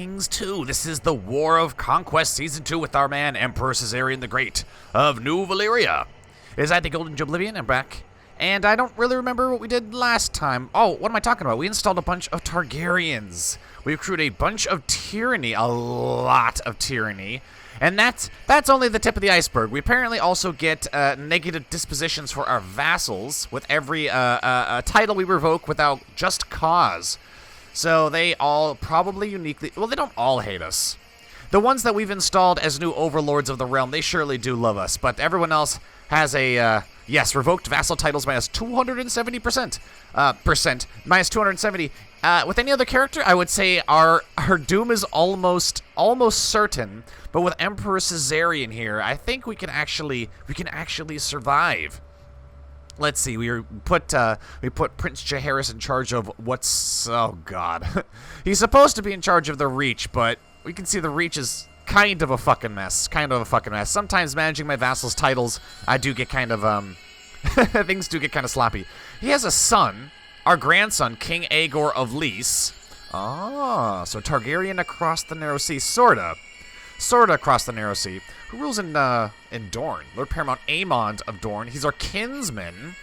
Kings 2. This is the War of Conquest Season 2 with our man, Emperor Balerion the Great of New Valyria. Is I the Golden Oblivion? I'm back. And I don't really remember what we did last time. Oh, what am I talking about? We installed a bunch of Targaryens. We accrued a bunch of tyranny, a lot of tyranny. And that's only the tip of the iceberg. We apparently also get negative dispositions for our vassals with every title we revoke without just cause. So they all probably uniquely... Well, they don't all hate us. The ones that we've installed as new overlords of the realm, they surely do love us. But everyone else has a... yes, revoked vassal titles minus 270%. Minus 270. With any other character, I would say our doom is almost certain. But with Emperor Balerion here, I think we can actually survive. Let's see. We put Prince Jaehaerys in charge of what's... Oh God, he's supposed to be in charge of the Reach, but we can see the Reach is kind of a fucking mess. Sometimes managing my vassals' titles, I do get kind of things do get kind of sloppy. He has a son, our grandson, King Aegor of Lys. Oh, so Targaryen across the Narrow Sea, sorta across the Narrow Sea. Who rules in Dorne? Lord Paramount Aemond of Dorne. He's our kinsman.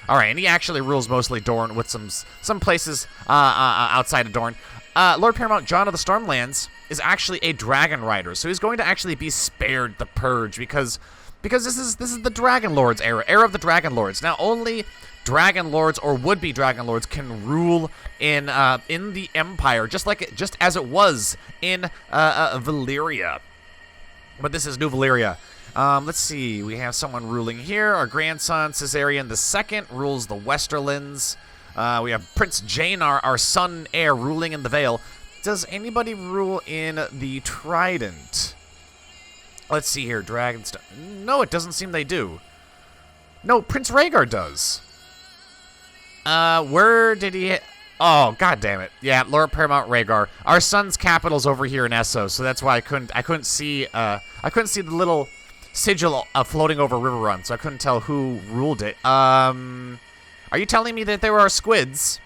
All right, and he actually rules mostly Dorne with some places outside of Dorne. Lord Paramount Jon of the Stormlands is actually a dragon rider, so he's going to actually be spared the purge because this is the Dragonlords era of the Dragonlords. Now only Dragonlords or would-be Dragonlords can rule in the Empire, just as it was in Valyria. But this is New Valyria. Let's see. We have someone ruling here. Our grandson, Balerion II, rules the Westerlands. We have Prince Jaenar, our son heir, ruling in the Vale. Does anybody rule in the Trident? Let's see here. Dragonstone. No, it doesn't seem they do. No, Prince Rhaegar does. Where did he... Oh, god damn it. Yeah, Lord Paramount Rhaegar. Our son's capital's over here in Essos, so that's why I couldn't see the little sigil floating over Riverrun, so I couldn't tell who ruled it. Are you telling me that there are squids?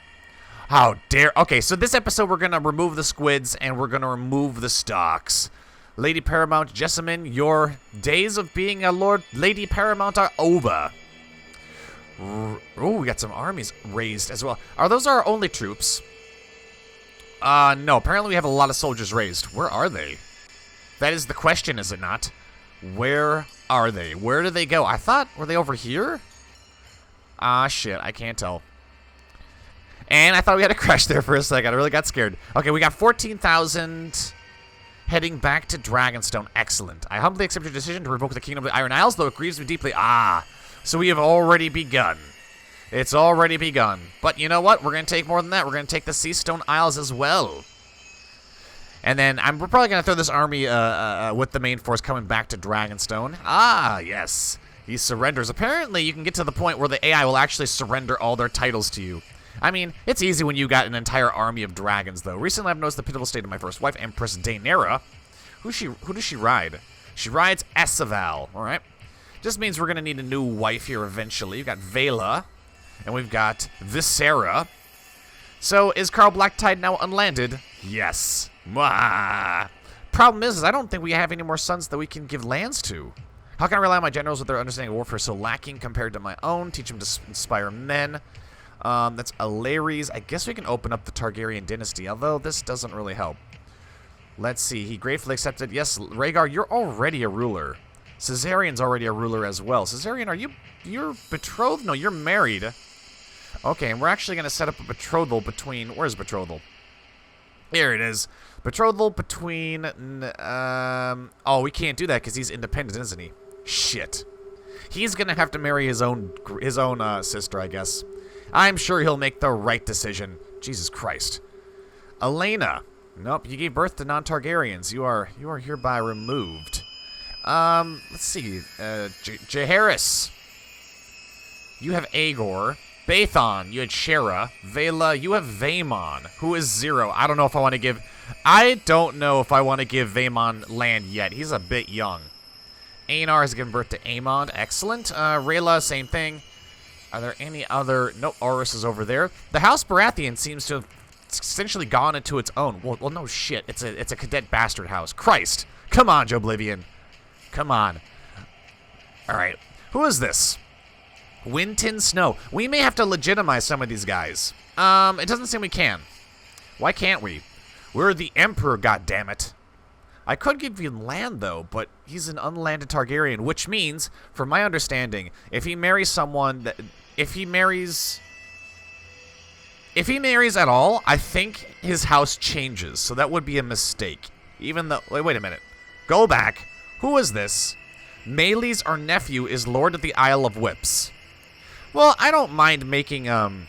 How dare... Okay, so this episode we're gonna remove the squids and we're gonna remove the stalks. Lady Paramount Jessamine, your days of being a Lady Paramount are over. Oh, we got some armies raised as well. Are those our only troops? No. Apparently we have a lot of soldiers raised. Where are they? That is the question, is it not? Where are they? Where do they go? I thought, were they over here? Ah, shit. I can't tell. And I thought we had a crash there for a second. I really got scared. Okay, we got 14,000 heading back to Dragonstone. Excellent. I humbly accept your decision to revoke the Kingdom of the Iron Isles, though it grieves me deeply. Ah. So we have already begun. It's already begun. But you know what? We're going to take more than that. We're going to take the Seastone Isles as well. And then we're probably going to throw this army with the main force coming back to Dragonstone. Ah, yes. He surrenders. Apparently, you can get to the point where the AI will actually surrender all their titles to you. I mean, it's easy when you got an entire army of dragons, though. Recently, I've noticed the pitiful state of my first wife, Empress Daenerys. Who does she ride? She rides Essaval. All right. Just means we're going to need a new wife here eventually. We've got Vela, and we've got Visera. So, is Carl Blacktide now unlanded? Yes. Mwah. Problem is I don't think we have any more sons that we can give lands to. How can I rely on my generals with their understanding of warfare so lacking compared to my own? Teach them to inspire men. That's Alaries. I guess we can open up the Targaryen dynasty, although this doesn't really help. Let's see. He gratefully accepted. Yes, Rhaegar, you're already a ruler. Caesarion's already a ruler as well. Caesarion, you're betrothed? No, you're married. Okay, and we're actually going to set up a betrothal between... Where's betrothal? Here it is. Betrothal between... oh, we can't do that because he's independent, isn't he? Shit. He's going to have to marry his own sister, I guess. I'm sure he'll make the right decision. Jesus Christ. Elena. Nope, you gave birth to non-Targaryens. You are hereby removed. Let's see. Jaehaerys. You have Aegor. Bathon, you had Shera. Vela, you have Vaemon, who is 0. I don't know if I want to give... Vaemon land yet. He's a bit young. Aenar has given birth to Aemond. Excellent. Rhaela, same thing. Are there any other... Nope, Oris is over there. The House Baratheon seems to have essentially gone into its own. Well, no shit. It's a cadet bastard house. Christ. Come on, Joblivion. Come on. All right. Who is this? Winton Snow. We may have to legitimize some of these guys. It doesn't seem we can. Why can't we? We're the Emperor, goddammit. I could give you land, though, but he's an unlanded Targaryen, which means, from my understanding, if he marries someone that... If he marries at all, I think his house changes, so that would be a mistake. Even though... Wait a minute. Go back. Who is this? Meleys, our nephew, is Lord of the Isle of Whips. Well, I don't mind making some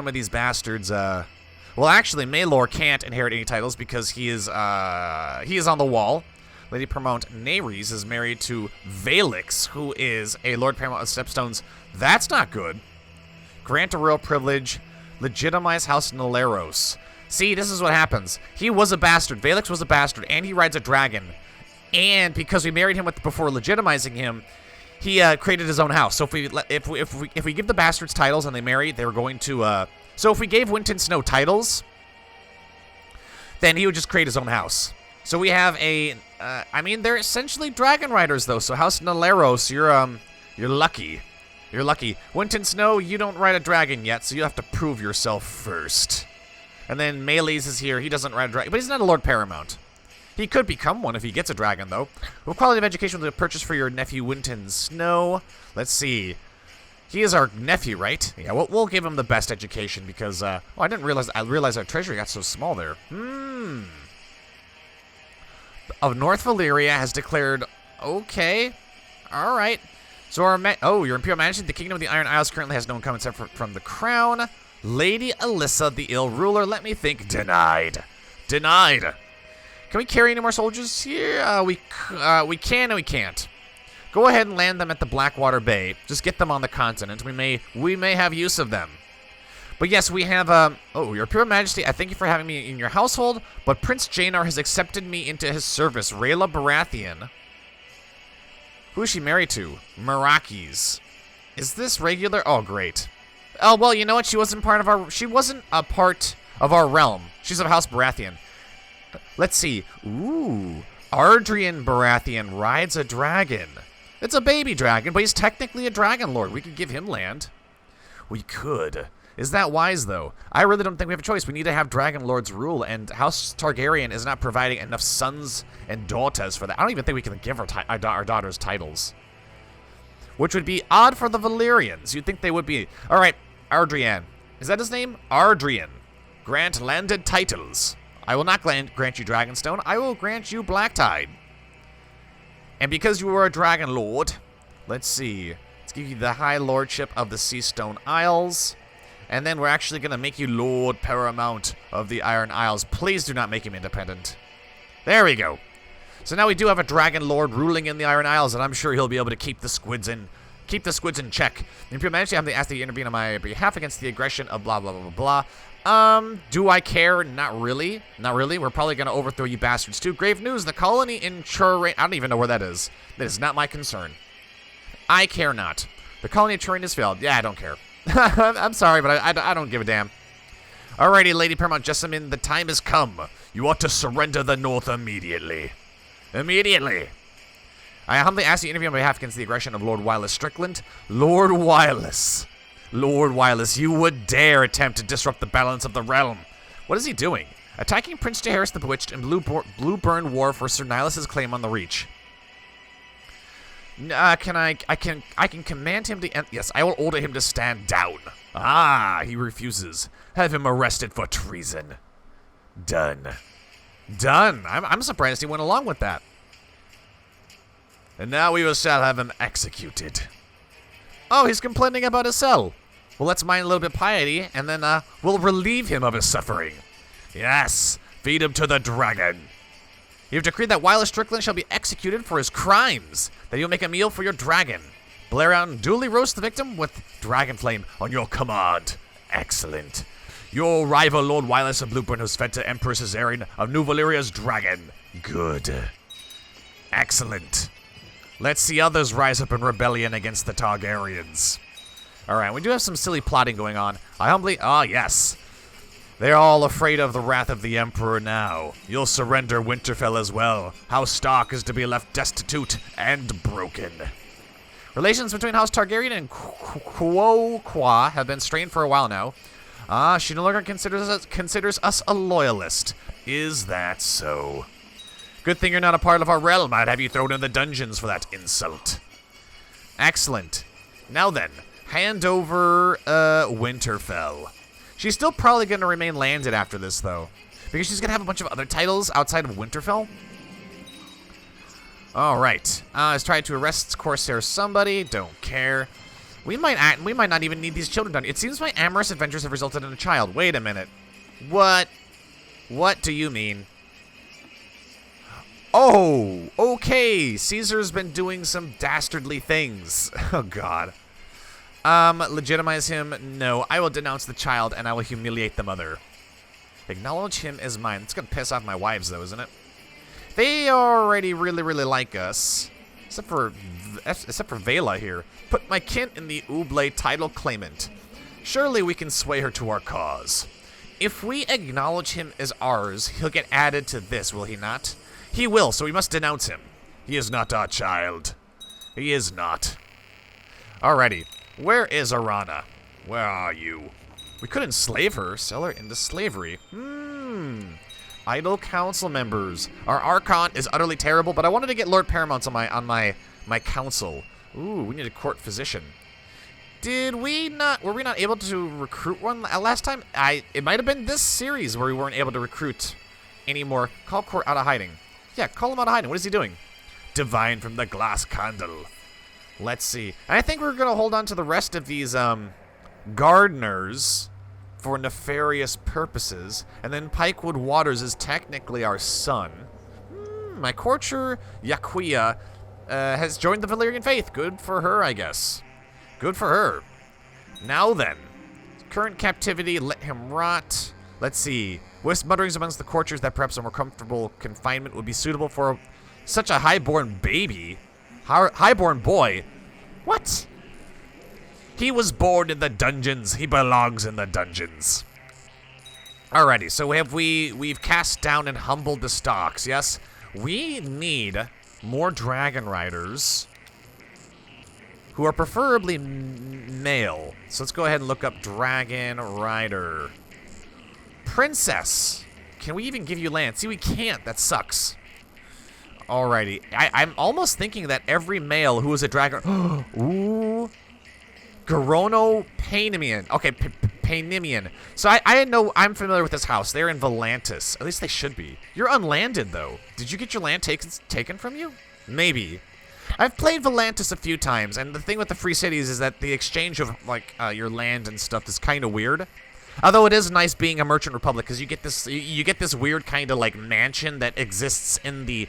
of these bastards, Well, actually, Maelor can't inherit any titles because he is on the wall. Lady Paramount Naerys is married to Valix, who is a Lord Paramount of Stepstones. That's not good. Grant a royal privilege. Legitimize House Naleros. See, this is what happens. He was a bastard. Valix was a bastard, and he rides a dragon. And because we married him before legitimizing him, he created his own house. So if we give the bastards titles and they marry, they're going to... So if we gave Winton Snow titles, then he would just create his own house. So we have a... I mean, they're essentially dragon riders, though. So House Naleros, you're lucky. You're lucky. Winton Snow, you don't ride a dragon yet, so you have to prove yourself first. And then Meleys is here. He doesn't ride a dragon, but he's not a Lord Paramount. He could become one if he gets a dragon, though. What quality of education will you purchase for your nephew, Winton Snow? Let's see. He is our nephew, right? Yeah, we'll give him the best education because, oh, I didn't realize, our treasury got so small there. Of North Valyria has declared, okay, all right. So your Imperial Majesty, the Kingdom of the Iron Isles currently has no income except from the crown. Lady Alyssa, the ill ruler, let me think, denied. Denied. Can we carry any more soldiers here? We can and we can't. Go ahead and land them at the Blackwater Bay. Just get them on the continent. We may have use of them. But yes, we have, oh, your Imperial Majesty, I thank you for having me in your household, but Prince Janar has accepted me into his service. Rayla Baratheon. Who is she married to? Merakes. Is this regular? Oh, great. Oh, well, you know what? She wasn't a part of our realm. She's of House Baratheon. Let's see. Ooh. Ardrian Baratheon rides a dragon. It's a baby dragon, but he's technically a dragon lord. We could give him land. We could. Is that wise, though? I really don't think we have a choice. We need to have dragon lords rule, and House Targaryen is not providing enough sons and daughters for that. I don't even think we can give our daughters titles. Which would be odd for the Valyrians. You'd think they would be. All right, Ardrian. Is that his name? Ardrian. Grant landed titles. I will not grant you Dragonstone. I will grant you Blacktide. And because you are a Dragon Lord, let's see. Let's give you the High Lordship of the Seastone Isles. And then we're actually going to make you Lord Paramount of the Iron Isles. Please do not make him independent. There we go. So now we do have a Dragon Lord ruling in the Iron Isles, and I'm sure he'll be able to keep the squids in check. The Imperial Majesty, I'm asked to intervene on my behalf against the aggression of blah, blah, blah, blah, blah. Do I care? Not really. Not really. We're probably going to overthrow you bastards too. Grave news, the colony in Churain... I don't even know where that is. That is not my concern. I care not. The colony of Churain has failed. Yeah, I don't care. I'm sorry, but I don't give a damn. Alrighty, Lady Paramount Jessamine, the time has come. You ought to surrender the North immediately. Immediately. I humbly ask you to intervene on behalf against the aggression of Lord Wylus Strickland. Lord Wylus. Lord Wylus, you would dare attempt to disrupt the balance of the realm. What is he doing? Attacking Prince Jaehaerys the Bewitched in Blue Burn War for Sir Nihilus' claim on the Reach. I can command him to... Yes, I will order him to stand down. Ah, he refuses. Have him arrested for treason. Done. Done. I'm surprised he went along with that. And now we shall have him executed. Oh, he's complaining about his cell. Well, let's mine a little bit of piety, and then we'll relieve him of his suffering. Yes, feed him to the dragon. You've decreed that Wylus Strickland shall be executed for his crimes, that you'll make a meal for your dragon. Balerion duly roast the victim with dragon flame on your command. Excellent. Your rival Lord Wylus of Blueburn has fed to Emperor Caesarion of New Valyria's dragon. Good. Excellent. Let's see others rise up in rebellion against the Targaryens. Alright, we do have some silly plotting going on. I humbly... Ah, yes. They're all afraid of the wrath of the Emperor now. You'll surrender Winterfell as well. House Stark is to be left destitute and broken. Relations between House Targaryen and Quoquois have been strained for a while now. She no longer considers us a loyalist. Is that so? Good thing you're not a part of our realm. I'd have you thrown in the dungeons for that insult. Excellent. Now then, hand over Winterfell. She's still probably going to remain landed after this, though, because she's going to have a bunch of other titles outside of Winterfell. All right. Let's try to arrest Corsair somebody. Don't care. We might not even need these children done. It seems my amorous adventures have resulted in a child. Wait a minute. What? What do you mean? Oh, okay. Caesar's been doing some dastardly things. Oh, God. Legitimize him? No. I will denounce the child, and I will humiliate the mother. Acknowledge him as mine. It's gonna piss off my wives, though, isn't it? They already really, really like us. Except for Vela here. Put my kin in the Oubliette title claimant. Surely we can sway her to our cause. If we acknowledge him as ours, he'll get added to this, will he not? He will, so we must denounce him. He is not our child. He is not. Alrighty. Where is Arana? Where are you? We could enslave her, sell her into slavery. Idle council members. Our Archon is utterly terrible, but I wanted to get Lord Paramount on my council. Ooh, we need a court physician. Were we not able to recruit one last time? It might have been this series where we weren't able to recruit anymore. Call court out of hiding. Yeah, call him out of hiding. What is he doing? Divine from the glass candle. Let's see. I think we're going to hold on to the rest of these gardeners for nefarious purposes. And then Pikewood Waters is technically our son. My courtier, Yaquia, has joined the Valyrian faith. Good for her, I guess. Good for her. Now then. Current captivity, let him rot. Let's see. Wisp mutterings amongst the courtiers that perhaps a more comfortable confinement would be suitable for such a highborn baby. Highborn boy? What? He was born in the dungeons. He belongs in the dungeons. Alrighty, so we've cast down and humbled the Starks, yes? We need more dragon riders who are preferably male. So let's go ahead and look up dragon rider. Princess. Can we even give you land? See, we can't. That sucks. Alrighty. I'm almost thinking that every male who is a dragon... Ooh. Garono Painimian. Okay, Painimian. So I'm familiar with this house. They're in Volantis. At least they should be. You're unlanded, though. Did you get your land taken from you? Maybe. I've played Volantis a few times, and the thing with the Free Cities is that the exchange of, like, your land and stuff is kind of weird. Although it is nice being a merchant republic, because you get this weird kind of like mansion that exists in the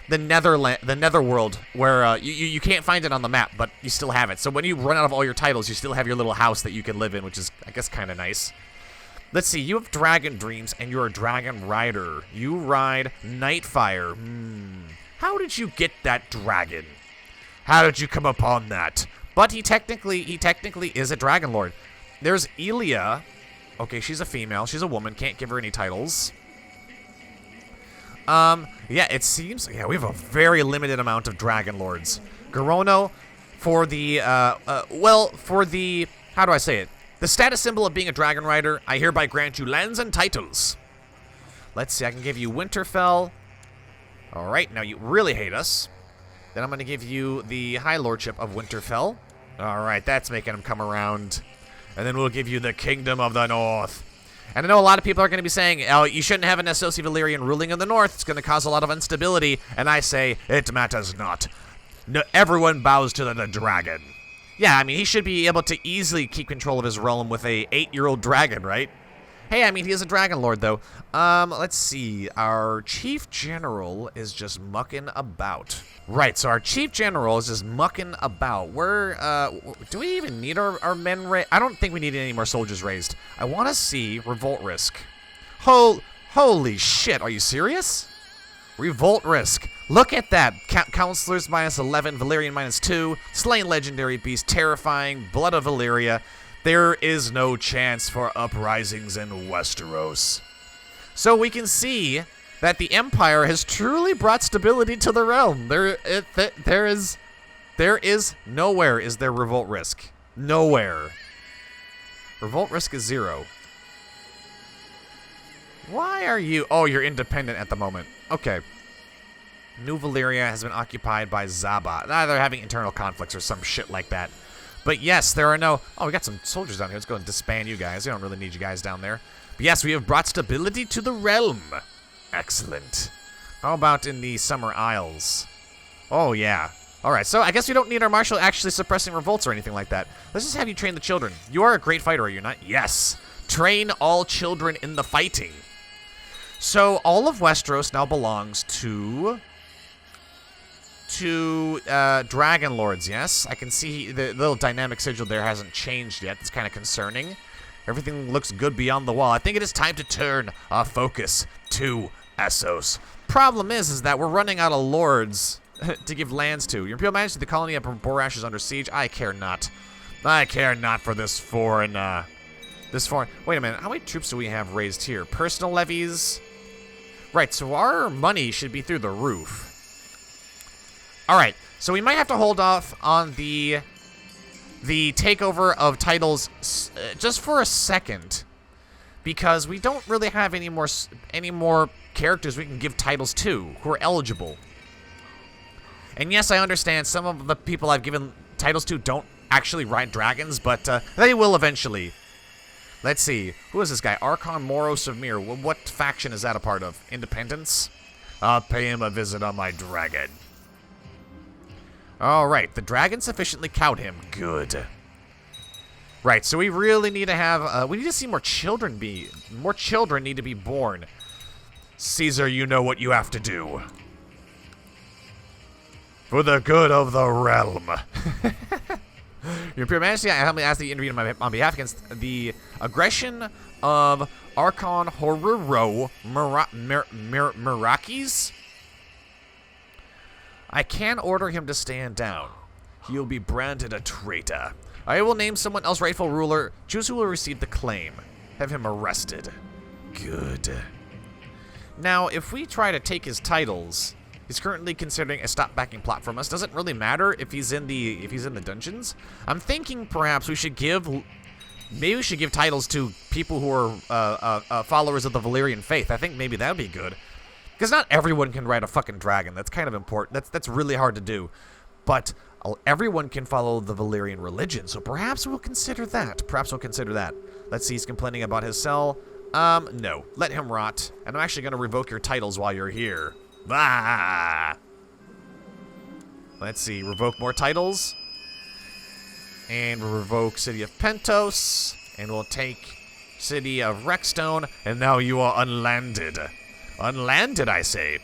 netherworld where you can't find it on the map, but you still have it. So when you run out of all your titles, you still have your little house that you can live in, which is, I guess, kind of nice. Let's see. You have dragon dreams, and you're a dragon rider. You ride Nightfire. How did you get that dragon? How did you come upon that? But he technically is a dragon lord. There's Elia. Okay, she's a female. She's a woman. Can't give her any titles. Yeah, it seems... Yeah, we have a very limited amount of dragon lords. Garono, for the... for the... How do I say it? The status symbol of being a dragon rider, I hereby grant you lands and titles. Let's see, I can give you Winterfell. Alright, now you really hate us. Then I'm going to give you the High Lordship of Winterfell. Alright, that's making him come around. And then we'll give you the Kingdom of the North. And I know a lot of people are going to be saying, oh, you shouldn't have an Essosi Valyrian ruling in the North. It's going to cause a lot of instability. And I say, it matters not. No, everyone bows to the dragon. Yeah, I mean, he should be able to easily keep control of his realm with a 8-year-old dragon, right? Hey, I mean, he is a dragon lord, though. Let's see. Our chief general is just mucking about. Right, so our chief general is just mucking about. Do we even need our men raised? I don't think we need any more soldiers raised. I want to see revolt risk. Holy shit, are you serious? Revolt risk. Look at that. Counselors -11, Valyrian -2, slain legendary beast, terrifying, blood of Valyria. There is no chance for uprisings in Westeros. So we can see that the Empire has truly brought stability to the realm. There is nowhere is there revolt risk. Nowhere. Revolt risk is 0. Why are you... Oh, you're independent at the moment. Okay. New Valyria has been occupied by Zaba. They're having internal conflicts or some shit like that. But yes, there are no... Oh, we got some soldiers down here. Let's go and disband you guys. We don't really need you guys down there. But yes, we have brought stability to the realm. Excellent. How about in the Summer Isles? Oh, yeah. Alright, so I guess we don't need our marshal actually suppressing revolts or anything like that. Let's just have you train the children. You are a great fighter, are you not? Yes. Train all children in the fighting. So all of Westeros now belongs to Dragonlords, yes? I can see the little dynamic sigil there hasn't changed yet. It's kind of concerning. Everything looks good beyond the wall. I think it is time to turn our focus to Essos. Problem is that we're running out of lords to give lands to. Your Imperial Majesty, the colony of Borash is under siege. I care not. I care not for this foreign, Wait a minute, how many troops do we have raised here? Personal levies? Right, so our money should be through the roof. Alright, so we might have to hold off on the takeover of titles just for a second, because we don't really have any more characters we can give titles to who are eligible. And yes, I understand some of the people I've given titles to don't actually ride dragons, but they will eventually. Let's see, who is this guy? Archon Moros of Mir. What faction is that a part of? Independence? I'll pay him a visit on my dragon. Alright, the dragon sufficiently cowed him. Good. Right, so we really need to have, we need to see more children need to be born. Caesar, you know what you have to do. For the good of the realm. Your Imperial Majesty, I humbly ask that you intervene on behalf against the aggression of Archon Horuro Mirakis. I can order him to stand down. He'll be branded a traitor. I will name someone else rightful ruler. Choose who will receive the claim. Have him arrested. Good. Now, if we try to take his titles, he's currently considering a stop backing plot from us. Doesn't really matter if he's in the dungeons. I'm thinking perhaps we should give titles to people who are followers of the Valyrian faith. I think maybe that'd be good. Because not everyone can ride a fucking dragon. That's kind of important. That's really hard to do. But everyone can follow the Valyrian religion, so perhaps we'll consider that. Let's see, he's complaining about his cell. No. Let him rot. And I'm actually going to revoke your titles while you're here. Ah! Let's see, revoke more titles. And we'll revoke City of Pentos. And we'll take City of Rexstone. And now you are unlanded. Unlanded, I say.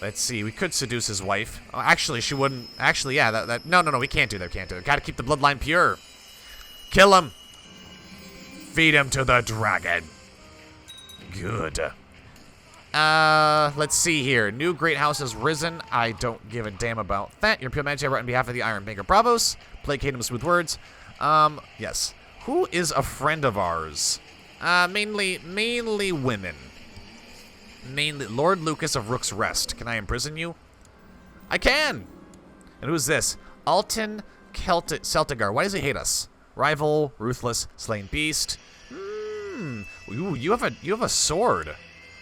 Let's see, we could seduce his wife. Oh, actually, she wouldn't. Actually, yeah, no, we can't do that. Gotta keep the bloodline pure. Kill him. Feed him to the dragon. Good. Let's see here. New great house has risen. I don't give a damn about that. Your Imperial Majesty, I write on behalf of the Iron Banker Bravos. Placate him with smooth words. Yes. Who is a friend of ours? Mainly women. Mainly Lord Lucas of Rook's Rest. Can I imprison you? I can! And who's this? Alton Celtigar. Why does he hate us? Rival, ruthless, slain beast. Ooh, you have a sword.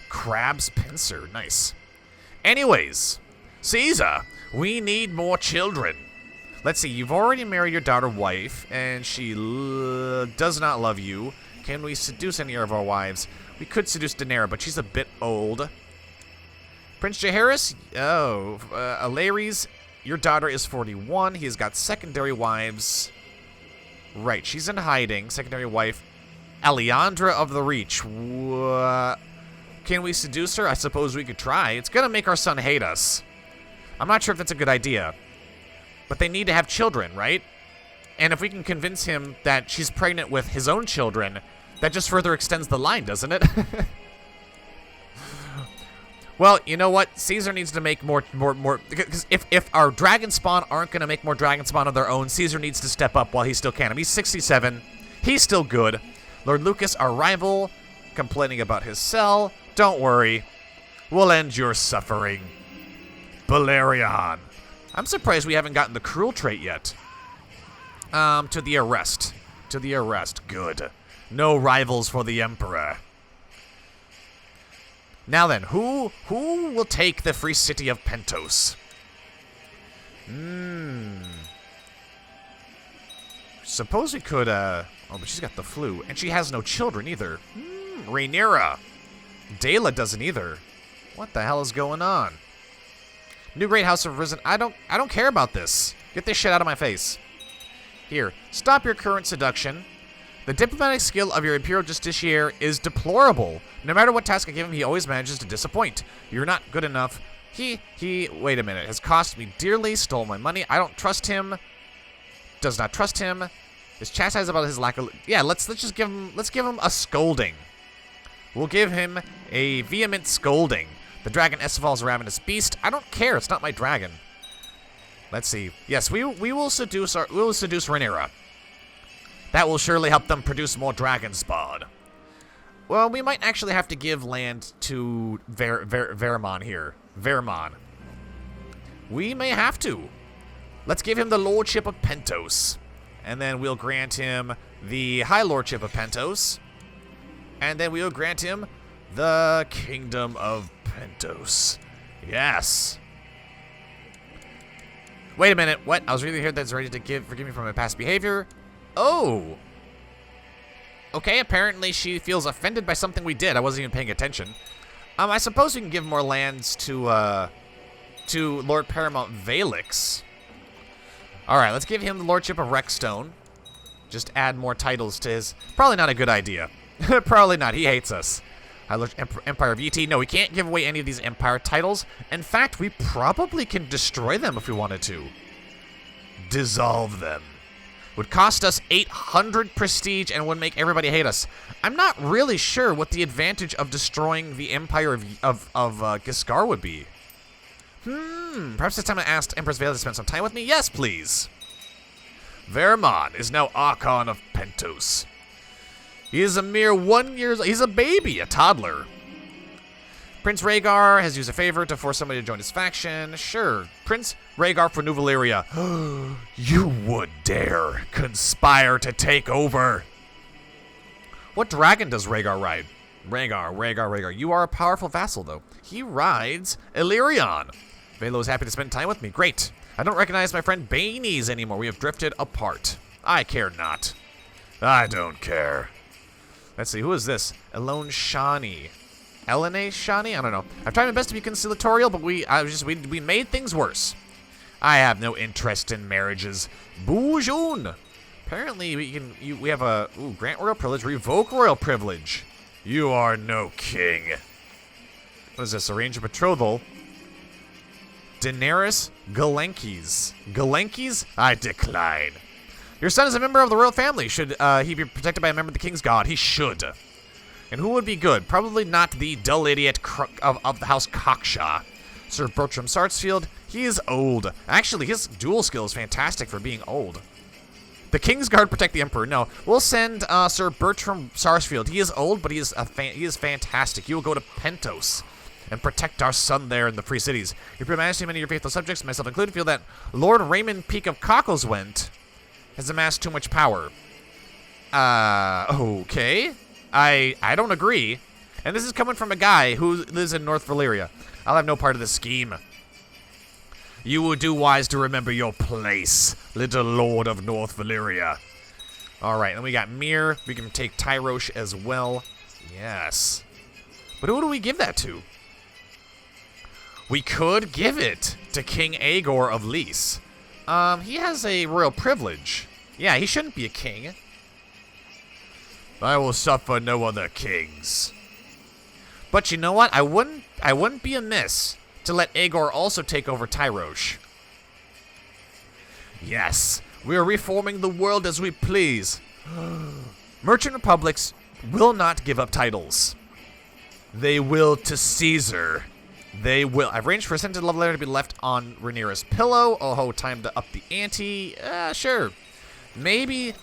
Crab's pincer. Nice. Anyways, Caesar, we need more children. Let's see, you've already married your daughter wife, and she does not love you. Can we seduce any of our wives? We could seduce Daenerys, but she's a bit old. Prince Jaehaerys? Oh, Alaries, your daughter is 41. He has got secondary wives. Right, she's in hiding. Secondary wife. Alejandra of the Reach. Can we seduce her? I suppose we could try. It's gonna make our son hate us. I'm not sure if that's a good idea. But they need to have children, right? And if we can convince him that she's pregnant with his own children, that just further extends the line, doesn't it? Well, you know what? Caesar needs to make more, because if our dragon spawn aren't going to make more dragon spawn of their own, Caesar needs to step up while he still can. He's 67. He's still good. Lord Lucas, our rival, complaining about his cell. Don't worry. We'll end your suffering. Balerion. I'm surprised we haven't gotten the cruel trait yet. To the arrest. To the arrest. Good. No rivals for the Emperor. Now then, who will take the free city of Pentos? Suppose we could, oh, but she's got the flu, and she has no children either. Rhaenyra. Dela doesn't either. What the hell is going on? New Great House of Risen. I don't care about this. Get this shit out of my face. Here, stop your current seduction. The diplomatic skill of your Imperial Justiciar is deplorable. No matter what task I give him, he always manages to disappoint. You're not good enough. He, wait a minute, has cost me dearly, stole my money. I don't trust him. Does not trust him. Is chastised about his lack of, yeah, let's just give him a scolding. We'll give him a vehement scolding. The dragon Esfal's a ravenous beast. I don't care, it's not my dragon. Let's see. Yes, we will seduce Rhaenyra. That will surely help them produce more dragon spawn. Well, we might actually have to give land to Vermon here. Vermon. We may have to. Let's give him the Lordship of Pentos. And then we'll grant him the High Lordship of Pentos. And then we'll grant him the Kingdom of Pentos. Yes. Wait a minute. What? I was really here that's ready to forgive me for my past behavior. Oh. Okay, apparently she feels offended by something we did. I wasn't even paying attention. I suppose we can give more lands to Lord Paramount Valix. Alright, let's give him the Lordship of Rexstone. Just add more titles to his... Probably not a good idea. Probably not. He hates us. Empire of ET. No, we can't give away any of these Empire titles. In fact, we probably can destroy them if we wanted to. Dissolve them. Would cost us 800 prestige and would make everybody hate us. I'm not really sure what the advantage of destroying the Empire of Giscar would be. Perhaps it's time to ask Empress Vale to spend some time with me? Yes, please. Vermon is now Archon of Pentos. He is a mere 1 year old. He's a baby, a toddler. Prince Rhaegar has used a favor to force somebody to join his faction. Sure. Prince Rhaegar for New Valyria. You would dare conspire to take over. What dragon does Rhaegar ride? Rhaegar. You are a powerful vassal, though. He rides Illyrion. Velo is happy to spend time with me. Great. I don't recognize my friend Baines anymore. We have drifted apart. I care not. I don't care. Let's see. Who is this? Elone Shani. Elene Shani? I don't know. I've tried my best to be conciliatorial, but we made things worse. I have no interest in marriages. Boujun. Apparently we have a grant royal privilege, revoke royal privilege. You are no king. What is this? Arrange a betrothal. Daenerys Galenkis. Galenkis? I decline. Your son is a member of the royal family. Should he be protected by a member of the King's Guard? He should. And who would be good? Probably not the dull idiot of the House Cockshaw. Sir Bertram Sarsfield, he is old. Actually, his dual skill is fantastic for being old. The King's Guard protect the Emperor. No, we'll send Sir Bertram Sarsfield. He is old, but he is fantastic. He will go to Pentos and protect our son there in the Free Cities. Your Majesty, many of your faithful subjects, myself included, feel that Lord Raymond Peak of Cockleswent has amassed too much power. Okay. I don't agree. And this is coming from a guy who lives in North Valyria. I'll have no part of this scheme. You would do wise to remember your place, little Lord of North Valyria. Alright, then we got Mir. We can take Tyrosh as well. Yes. But who do we give that to? We could give it to King Aegor of Lys. He has a royal privilege. Yeah, he shouldn't be a king. I will suffer no other kings. But you know what? I wouldn't be amiss to let Aegor also take over Tyrosh. Yes, we are reforming the world as we please. Merchant republics will not give up titles. They will to Caesar. They will. I've arranged for a scented love letter to be left on Rhaenyra's pillow. Oh ho, time to up the ante. Sure. Maybe.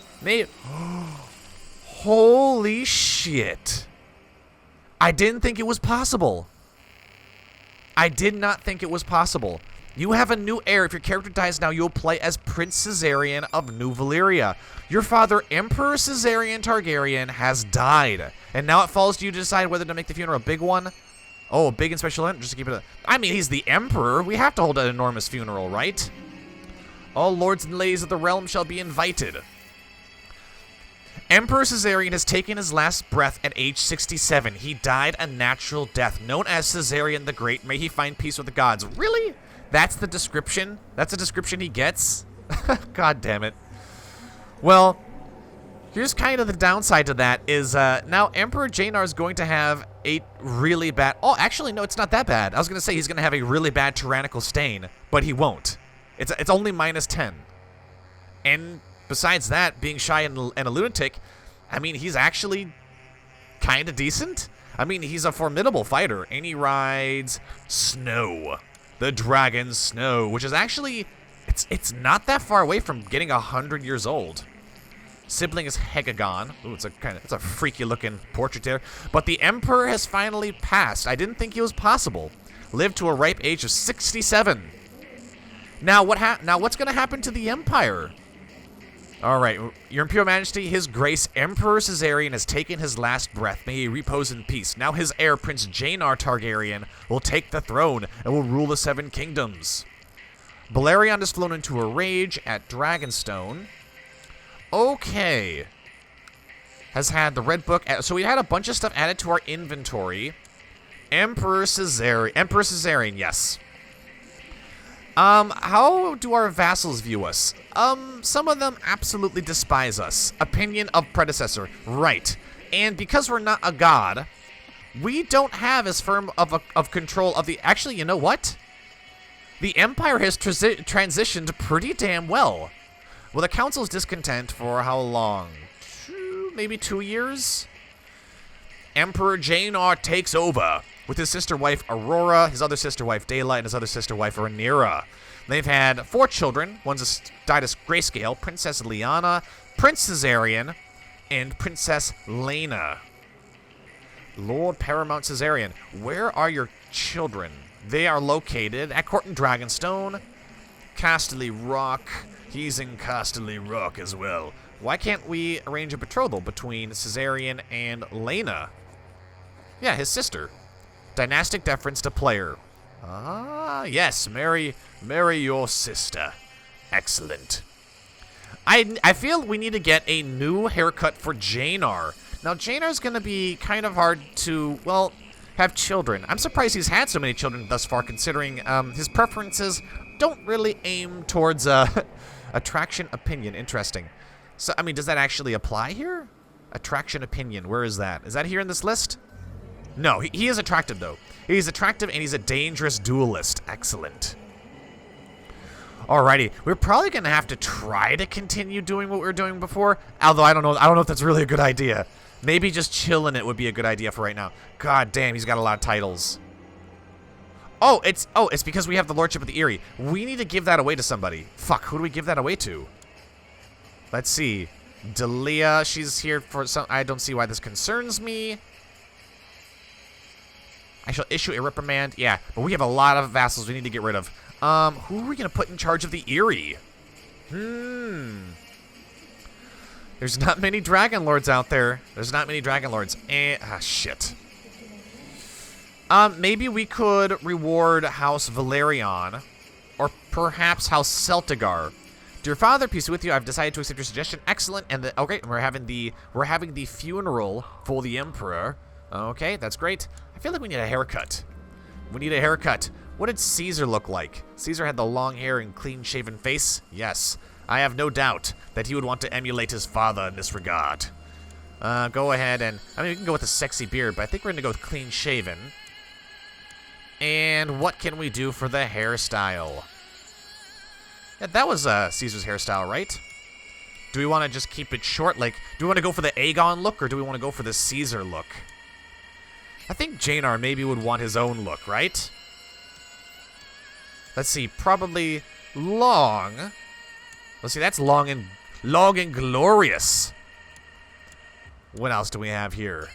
Holy shit. I didn't think it was possible. I did not think it was possible. You have a new heir. If your character dies now, you'll play as Prince Caesarion of New Valyria. Your father, Emperor Caesarion Targaryen, has died. And now it falls to you to decide whether to make the funeral a big one. Oh, a big and special event, just to keep it. I mean, he's the emperor. We have to hold an enormous funeral, right? All lords and ladies of the realm shall be invited. Emperor Caesarion has taken his last breath at age 67. He died a natural death, known as Caesarion the Great. May he find peace with the gods. Really? That's the description? That's the description he gets? God damn it. Well, here's kind of the downside to that is now Emperor Jaenar is going to have a really bad... Oh, actually, no, it's not that bad. I was going to say he's going to have a really bad tyrannical stain, but he won't. It's only -10. And besides that, being shy and a lunatic, I mean, he's actually kind of decent. I mean, he's a formidable fighter, and he rides Snow, the dragon Snow, which is actually... It's not that far away from getting 100 years old. Sibling is Hegagon. Ooh, it's a freaky looking portrait there. But the Emperor has finally passed. I didn't think it was possible. Lived to a ripe age of 67. Now what's gonna happen to the Empire? Alright, Your Imperial Majesty, His Grace, Emperor Caesarion has taken his last breath. May he repose in peace. Now his heir, Prince Jaenar Targaryen, will take the throne and will rule the 7 kingdoms. Balerion has flown into a rage at Dragonstone. Okay. Has had the red book. So we had a bunch of stuff added to our inventory. Emperor Caesarion, yes. How do our vassals view us? Some of them absolutely despise us. Opinion of predecessor. Right. And because we're not a god, we don't have as firm of control of the... Actually, you know what? The Empire has transitioned pretty damn well. Well, the Council's discontent for how long? Maybe 2 years? Emperor Jaenar takes over with his sister wife Aurora, his other sister wife Dayla, and his other sister wife Rhaenyra. They've had 4 children. One's died as grayscale, Princess Lyanna, Prince Caesarion, and Princess Laena. Lord Paramount Caesarion, where are your children? They are located at court in Dragonstone. Casterly Rock. He's in Casterly Rock as well. Why can't we arrange a betrothal between Caesarion and Laena? Yeah, his sister. Dynastic deference to player. Ah, yes, marry your sister. Excellent. I feel we need to get a new haircut for Jaenar. Now, Jaenar's going to be kind of hard to, well, have children. I'm surprised he's had so many children thus far, considering his preferences don't really aim towards attraction opinion. Interesting. So, I mean, does that actually apply here? Attraction opinion, where is that? Is that here in this list? No, he is attractive, though. He's attractive, and he's a dangerous duelist. Excellent. Alrighty, we're probably going to have to try to continue doing what we were doing before, although I don't know if that's really a good idea. Maybe just chilling it would be a good idea for right now. God damn, he's got a lot of titles. Oh, it's because we have the Lordship of the Eyrie. We need to give that away to somebody. Fuck, who do we give that away to? Let's see. Dalia, she's here for some... I don't see why this concerns me. I shall issue a reprimand. Yeah, but we have a lot of vassals we need to get rid of. Who are we going to put in charge of the Eyrie? There's not many Dragonlords out there. Shit. Maybe we could reward House Balerion, or perhaps House Celtigar. Dear father, peace be with you. I've decided to accept your suggestion. Excellent. And okay, we're having the funeral for the Emperor. Okay, that's great. I feel like we need a haircut. What did Caesar look like? Caesar had the long hair and clean-shaven face. Yes, I have no doubt that he would want to emulate his father in this regard. Go ahead and... I mean, we can go with a sexy beard, but I think we're going to go with clean-shaven. And what can we do for the hairstyle? Yeah, that was Caesar's hairstyle, right? Do we want to just keep it short? Like, do we want to go for the Aegon look, or do we want to go for the Caesar look? I think Jaenar maybe would want his own look, right? Let's see, probably long. Let's see, that's long and glorious. What else do we have here?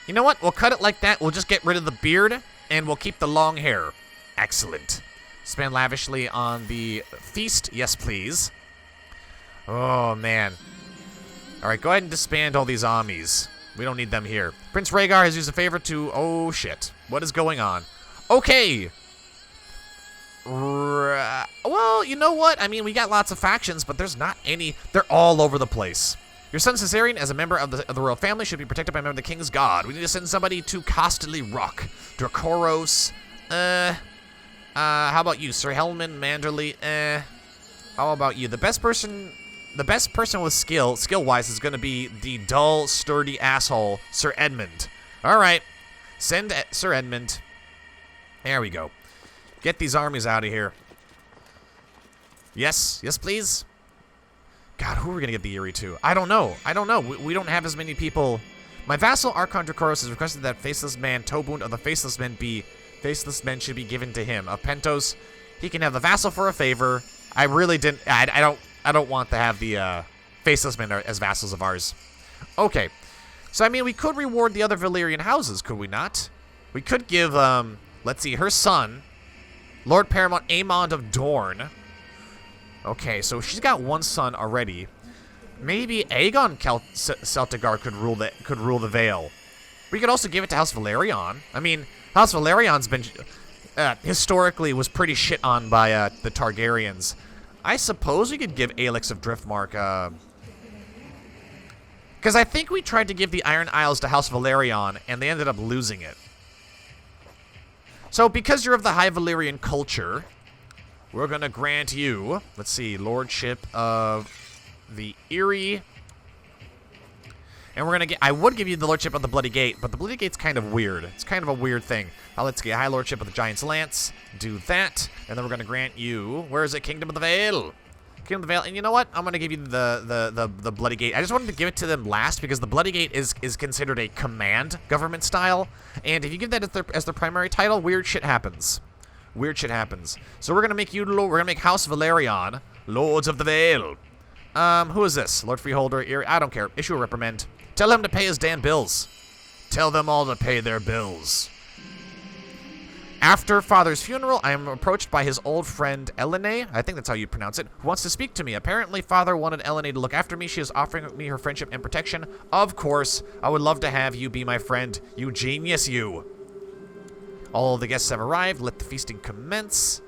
You know what? We'll cut it like that. We'll just get rid of the beard, and we'll keep the long hair. Excellent. Spend lavishly on the feast. Yes, please. Oh, man. All right, go ahead and disband all these armies. We don't need them here. Prince Rhaegar has used a favor to... Oh, shit. What is going on? Okay. Well, you know what? I mean, we got lots of factions, but there's not any. They're all over the place. Your son Caesarion, as a member of the royal family, should be protected by a member of the king's guard. We need to send somebody to Casterly Rock. Dracoros. How about you, Sir Helman Manderley? How about you? The best person with skill-wise, is going to be the dull, sturdy asshole, Sir Edmund. All right. Send Sir Edmund. There we go. Get these armies out of here. Yes. Yes, please. God, who are we going to get the Eyrie to? I don't know. We don't have as many people. My vassal, Archon Dracoros, has requested that Faceless Man, Tobund of the Faceless Men should be given to him. Of Pentos, he can have the vassal for a favor. I really didn't... I don't want to have the Faceless Men as vassals of ours. Okay. So, I mean, we could reward the other Valyrian houses, could we not? We could give, let's see, her son, Lord Paramount Aemond of Dorne. Okay, so she's got one son already. Maybe Aegon Celtigar could rule the Vale. We could also give it to House Balerion. I mean, House Valerion's been historically was pretty shit on by the Targaryens. I suppose we could give Aelix of Driftmark. Because I think we tried to give the Iron Isles to House Valerion, and they ended up losing it. So, because you're of the High Valyrian culture, we're going to grant you, let's see, Lordship of the Eyrie. And we're going to get, I would give you the Lordship of the Bloody Gate, but the Bloody Gate's kind of weird. It's kind of a weird thing. Let's get High Lordship of the Giant's Lance. Do that. And then we're going to grant you, where is it? Kingdom of the Vale. Kingdom of the Vale. And you know what? I'm going to give you the Bloody Gate. I just wanted to give it to them last because the Bloody Gate is considered a command government style. And if you give that as their primary title, weird shit happens. Weird shit happens. So we're going to make you, we're going to make House Valerion Lords of the Vale. Who is this? Lord Freeholder, Eyrie? I don't care. Issue a reprimand. Tell him to pay his damn bills. Tell them all to pay their bills. After Father's funeral, I am approached by his old friend, Elene, I think that's how you pronounce it, who wants to speak to me. Apparently, Father wanted Elene to look after me. She is offering me her friendship and protection. Of course, I would love to have you be my friend. You genius, you. All the guests have arrived. Let the feasting commence.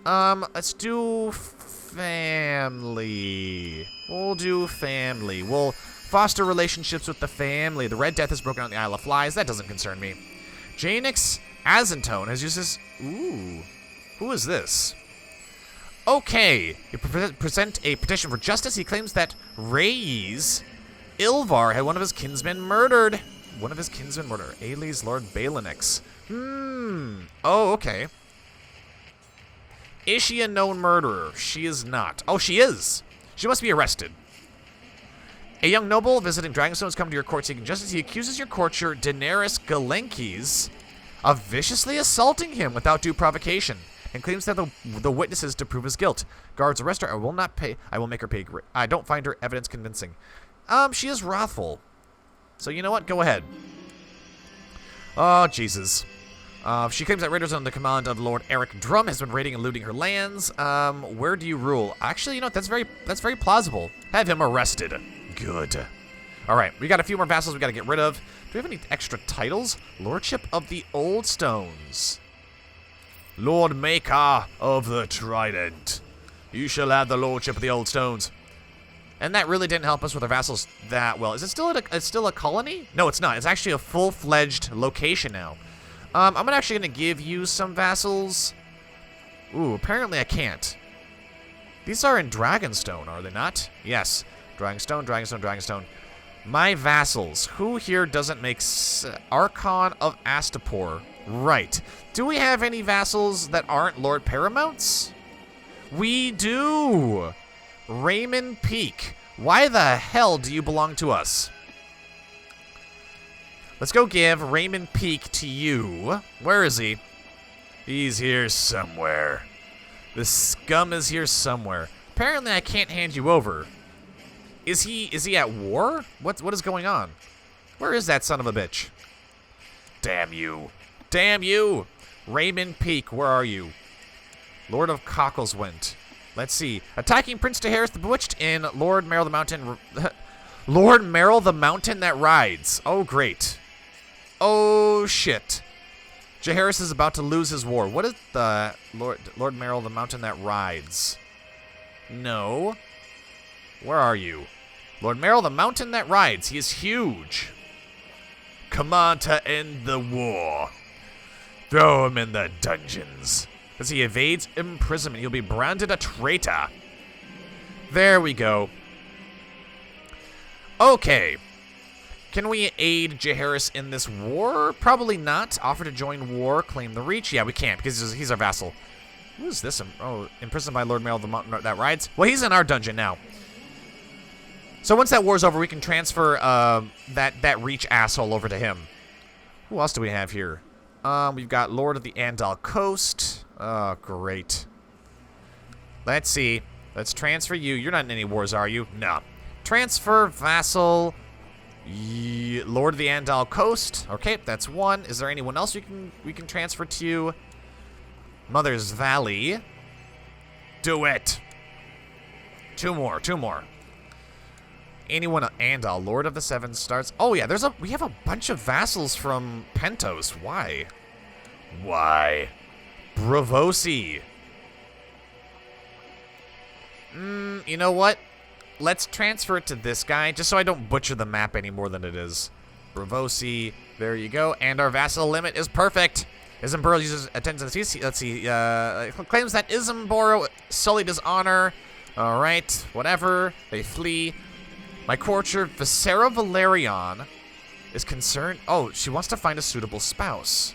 Let's do family. We'll do family. We'll foster relationships with the family. The Red Death has broken out in the Isle of Flies. That doesn't concern me. Janix Azentone has used this... Ooh. Who is this? Okay. You present a petition for justice. He claims that Rhaes Ilvar had one of his kinsmen murdered. One of his kinsmen murdered. Aelys Lord Balinix. Oh, okay. Is she a known murderer? She is not. Oh, she is. She must be arrested. A young noble visiting Dragonstone has come to your court seeking justice. He accuses your courtier, Daenerys Galenkes, of viciously assaulting him without due provocation, and claims that the witnesses to prove his guilt. Guards, arrest her. I will not pay. I will make her pay. I don't find her evidence convincing. She is wrathful. So you know what? Go ahead. Oh, Jesus. She claims that raiders under the command of Lord Eric Drum has been raiding and looting her lands. Where do you rule? Actually, you know what? That's very plausible. Have him arrested. Good. All right, we got a few more vassals we got to get rid of. Do we have any extra titles? Lordship of the Old Stones. Lord Maker of the Trident. You shall have the Lordship of the Old Stones. And that really didn't help us with our vassals that well. Is it still it's still a colony? No, it's not. It's actually a full-fledged location now. I'm actually going to give you some vassals. Ooh, apparently I can't. These are in Dragonstone, are they not? Yes. Dragonstone, Dragonstone, Dragonstone. My vassals. Who here doesn't make Archon of Astapor? Right. Do we have any vassals that aren't Lord Paramounts? We do. Raymond Peak. Why the hell do you belong to us? Let's go give Raymond Peak to you. Where is he? He's here somewhere. The scum is here somewhere. Apparently I can't hand you over. Is he at war? What is going on? Where is that son of a bitch? Damn you. Damn you! Raymond Peak, where are you? Lord of Cockleswent. Let's see. Attacking Prince Jaehaerys the Bewitched in Lord Merrill the Mountain. Lord Merrill the Mountain that rides. Oh, great. Oh, shit. Jaehaerys is about to lose his war. What is the Lord Merrill the Mountain that rides? No. Where are you? Lord Merrill the Mountain that rides. He is huge. Command to end the war. Throw him in the dungeons. As he evades imprisonment, he'll be branded a traitor. There we go. Okay. Can we aid Jaehaerys in this war? Probably not. Offer to join war, claim the reach. Yeah, we can't because he's our vassal. Who is this? Oh, imprisoned by Lord Merrill the Mountain that rides. Well, he's in our dungeon now. So once that war's over, we can transfer that reach asshole over to him. Who else do we have here? We've got Lord of the Andal Coast. Oh, great. Let's see. Let's transfer you. You're not in any wars, are you? No. Transfer vassal. Lord of the Andal Coast. Okay, that's one. Is there anyone else we can transfer to? Mother's Valley. Do it. Two more. Anyone? Andal, Lord of the Seven Stars. Oh yeah, we have a bunch of vassals from Pentos. Why? Bravosi. You know what? Let's transfer it to this guy, just so I don't butcher the map any more than it is. Bravosi, there you go. And our vassal limit is perfect. Isamboro uses attention to the let's see, claims that Isamboro sullied his honor. Alright, whatever. They flee. My courtier, Visera Valerion, is concerned. Oh, she wants to find a suitable spouse.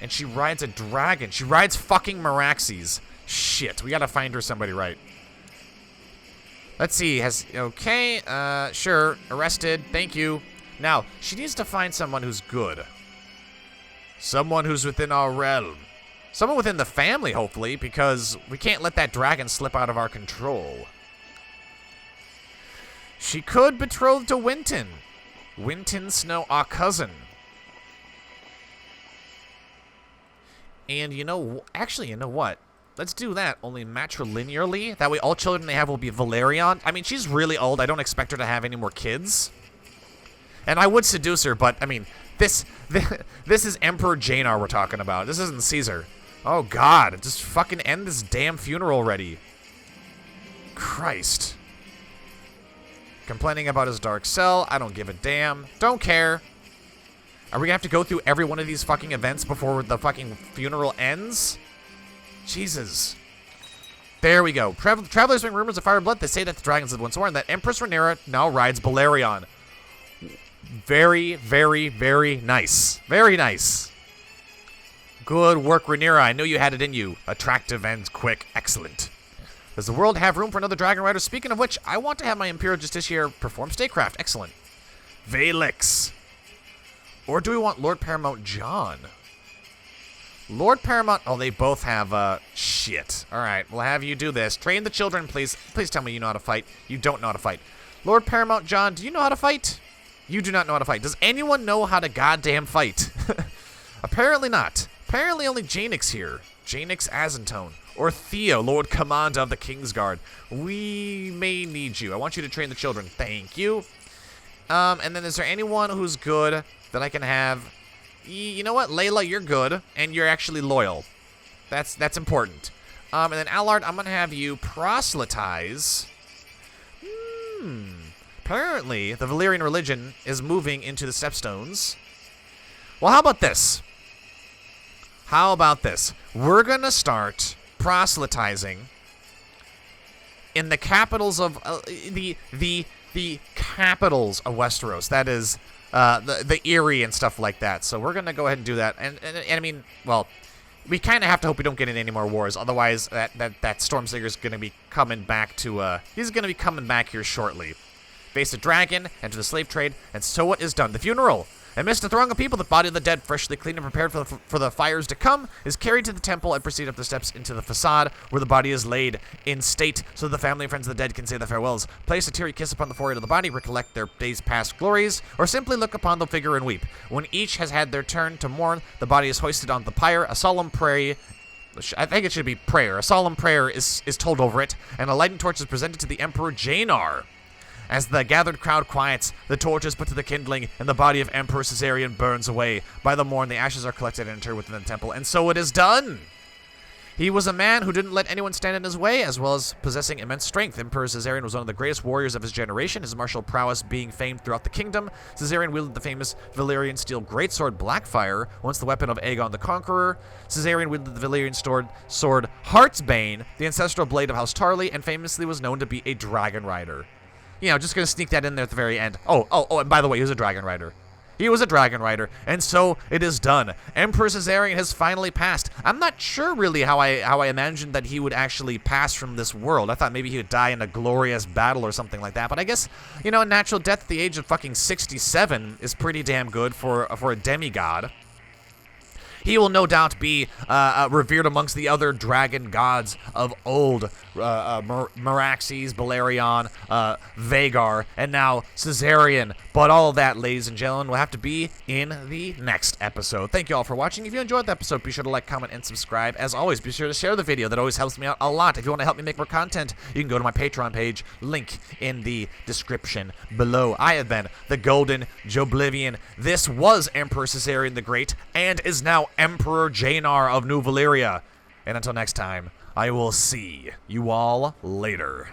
And she rides a dragon. She rides fucking Meraxes. Shit, we gotta find her somebody right. Let's see, okay, sure, arrested, thank you. Now, she needs to find someone who's good. Someone who's within our realm. Someone within the family, hopefully, because we can't let that dragon slip out of our control. She could betroth to Winton. Winton Snow, our cousin. And you know what? Let's do that, only matrilinearly. That way all children they have will be Valerion. I mean, she's really old. I don't expect her to have any more kids. And I would seduce her, but, I mean, this is Emperor Janar we're talking about. This isn't Caesar. Oh, God. Just fucking end this damn funeral already. Christ. Complaining about his dark cell. I don't give a damn. Don't care. Are we gonna have to go through every one of these fucking events before the fucking funeral ends? Jesus. There we go. Travelers bring rumors of fire and blood. They say that the dragons had once sworn that Empress Rhaenyra now rides Balerion. Very, very, very nice. Very nice. Good work, Rhaenyra. I knew you had it in you. Attractive and quick. Excellent. Does the world have room for another dragon rider? Speaking of which, I want to have my Imperial Justiciar perform statecraft. Excellent. Valix. Or do we want Lord Paramount John? Lord Paramount... Oh, they both have, shit. Alright, we'll have you do this. Train the children, please. Please tell me you know how to fight. You don't know how to fight. Lord Paramount John, do you know how to fight? You do not know how to fight. Does anyone know how to goddamn fight? Apparently not. Apparently only Janix here. Janix Azentone. Or Theo, Lord Commander of the Kingsguard. We may need you. I want you to train the children. Thank you. And then is there anyone who's good that I can have? You know what? Layla, you're good, and you're actually loyal. That's important. And then Allard, I'm going to have you proselytize. Apparently, the Valyrian religion is moving into the Stepstones. Well, how about this? How about this? We're going to start proselytizing in the capitals of the capitals of Westeros. That is the Eyrie and stuff like that. So we're gonna go ahead and do that. And I mean, well, we kind of have to hope we don't get in any more wars. Otherwise, that Stormslinger's gonna be coming back to. He's gonna be coming back here shortly. Face a dragon, enter the slave trade, and so it is done. The funeral. Amidst a throng of people, the body of the dead, freshly cleaned and prepared for the fires to come, is carried to the temple and proceed up the steps into the facade, where the body is laid in state, so the family and friends of the dead can say their farewells, place a teary kiss upon the forehead of the body, recollect their days' past glories, or simply look upon the figure and weep. When each has had their turn to mourn, the body is hoisted on the pyre, a solemn prayer. I think it should be prayer. A solemn prayer is told over it, and a lighted torch is presented to the Emperor Janar. As the gathered crowd quiets, the torch is put to the kindling, and the body of Emperor Caesarion burns away. By the morn, the ashes are collected and interred within the temple, and so it is done! He was a man who didn't let anyone stand in his way, as well as possessing immense strength. Emperor Caesarion was one of the greatest warriors of his generation, his martial prowess being famed throughout the kingdom. Caesarion wielded the famous Valyrian steel greatsword Blackfire, once the weapon of Aegon the Conqueror. Caesarion wielded the Valyrian sword Heartsbane, the ancestral blade of House Tarly, and famously was known to be a dragon rider. You know, just gonna sneak that in there at the very end. Oh, and by the way, he was a dragon rider. He was a dragon rider, and so it is done. Emperor Caesarion has finally passed. I'm not sure really how I imagined that he would actually pass from this world. I thought maybe he would die in a glorious battle or something like that, but I guess, you know, a natural death at the age of fucking 67 is pretty damn good for a demigod. He will no doubt be revered amongst the other dragon gods of old, Meraxes, Balerion, Vhagar, and now Caesarion. But all of that, ladies and gentlemen, will have to be in the next episode. Thank you all for watching. If you enjoyed the episode, be sure to like, comment, and subscribe. As always, be sure to share the video. That always helps me out a lot. If you want to help me make more content, you can go to my Patreon page. Link in the description below. I have been the Golden Joblivion. This was Emperor Caesarion the Great, and is now Emperor Janar of New Valyria. And until next time, I will see you all later.